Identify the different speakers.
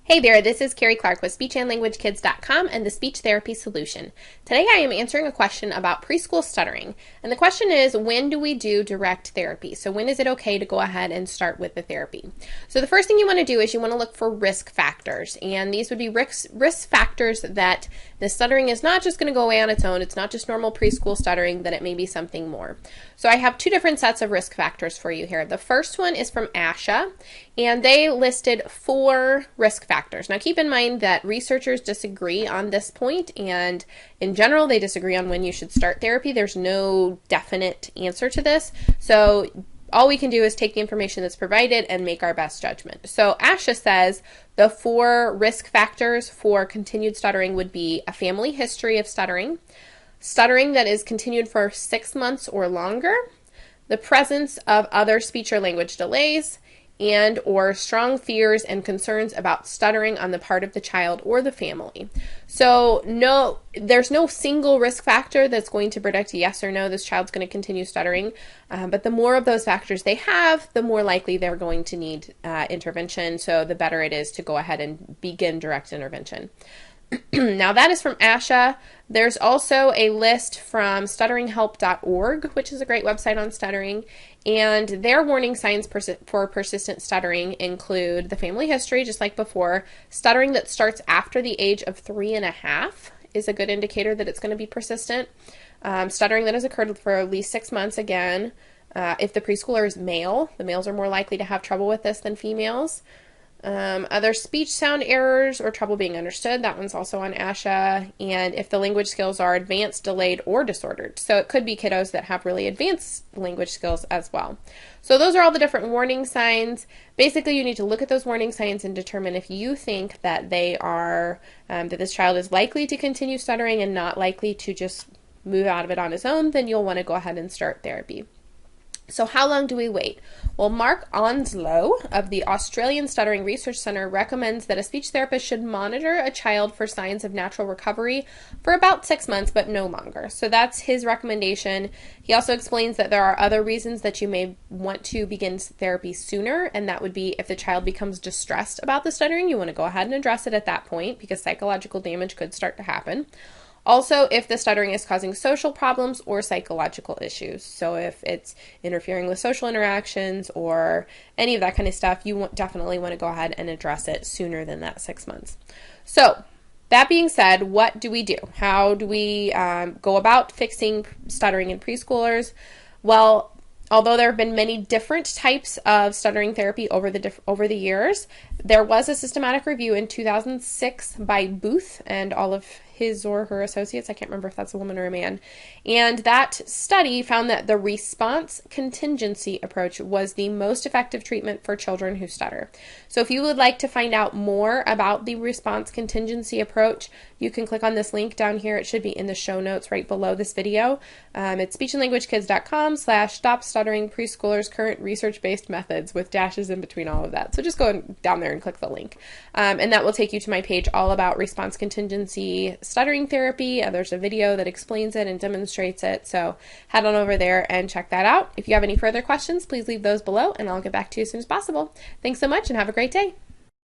Speaker 1: Hey there, this is Carrie Clark with speechandlanguagekids.com and the Speech Therapy Solution. Today I am answering a question about preschool stuttering. And the question is, when do we do direct therapy? So when is it okay to go ahead and start with the therapy? So the first thing you want to do is you want to look for risk factors. And these would be risk factors that the stuttering is not just going to go away on its own. It's not just normal preschool stuttering, that it may be something more. So I have two different sets of risk factors for you here. The first one is from ASHA, and they listed 4 risk factors. Now keep in mind that researchers disagree on this point, and in general they disagree on when you should start therapy. There's no definite answer to this, so all we can do is take the information that's provided and make our best judgment. So ASHA says the 4 risk factors for continued stuttering would be a family history of stuttering, stuttering that is continued for 6 months or longer, the presence of other speech or language delays, and or strong fears and concerns about stuttering on the part of the child or the family. So there's no single risk factor that's going to predict yes or no, this child's going to continue stuttering, but the more of those factors they have, the more likely they're going to need intervention, so the better it is to go ahead and begin direct intervention. Now that is from ASHA. There's also a list from stutteringhelp.org, which is a great website on stuttering, and their warning signs for persistent stuttering include the family history, just like before. Stuttering that starts after the age of 3.5 is a good indicator that it's going to be persistent. Stuttering that has occurred for at least 6 months, again. If the preschooler is male, the males are more likely to have trouble with this than females. Other speech sound errors or trouble being understood, that one's also on ASHA, and if the language skills are advanced, delayed, or disordered. So it could be kiddos that have really advanced language skills as well. So those are all the different warning signs. Basically, you need to look at those warning signs and determine if you think that they are, that this child is likely to continue stuttering and not likely to just move out of it on his own, then you'll want to go ahead and start therapy. So how long do we wait? Well, Mark Onslow of the Australian Stuttering Research Centre recommends that a speech therapist should monitor a child for signs of natural recovery for about 6 months, but no longer. So that's his recommendation. He also explains that there are other reasons that you may want to begin therapy sooner, and that would be if the child becomes distressed about the stuttering, you want to go ahead and address it at that point because psychological damage could start to happen. Also, if the stuttering is causing social problems or psychological issues. So if it's interfering with social interactions or any of that kind of stuff, you definitely want to go ahead and address it sooner than that 6 months. So that being said, what do we do? How do we go about fixing stuttering in preschoolers? Well, although there have been many different types of stuttering therapy over the years, there was a systematic review in 2006 by Booth and all of his or her associates. I can't remember if that's a woman or a man. And that study found that the response contingency approach was the most effective treatment for children who stutter. So if you would like to find out more about the response contingency approach, you can click on this link down here. It should be in the show notes right below this video. It's speechandlanguagekids.com/stop-stuttering preschoolers current research-based methods with dashes in between all of that. So just go down there and click the link. And that will take you to my page all about response contingency stuttering therapy. There's a video that explains it and demonstrates it. So head on over there and check that out. If you have any further questions, please leave those below and I'll get back to you as soon as possible. Thanks so much and have a great day.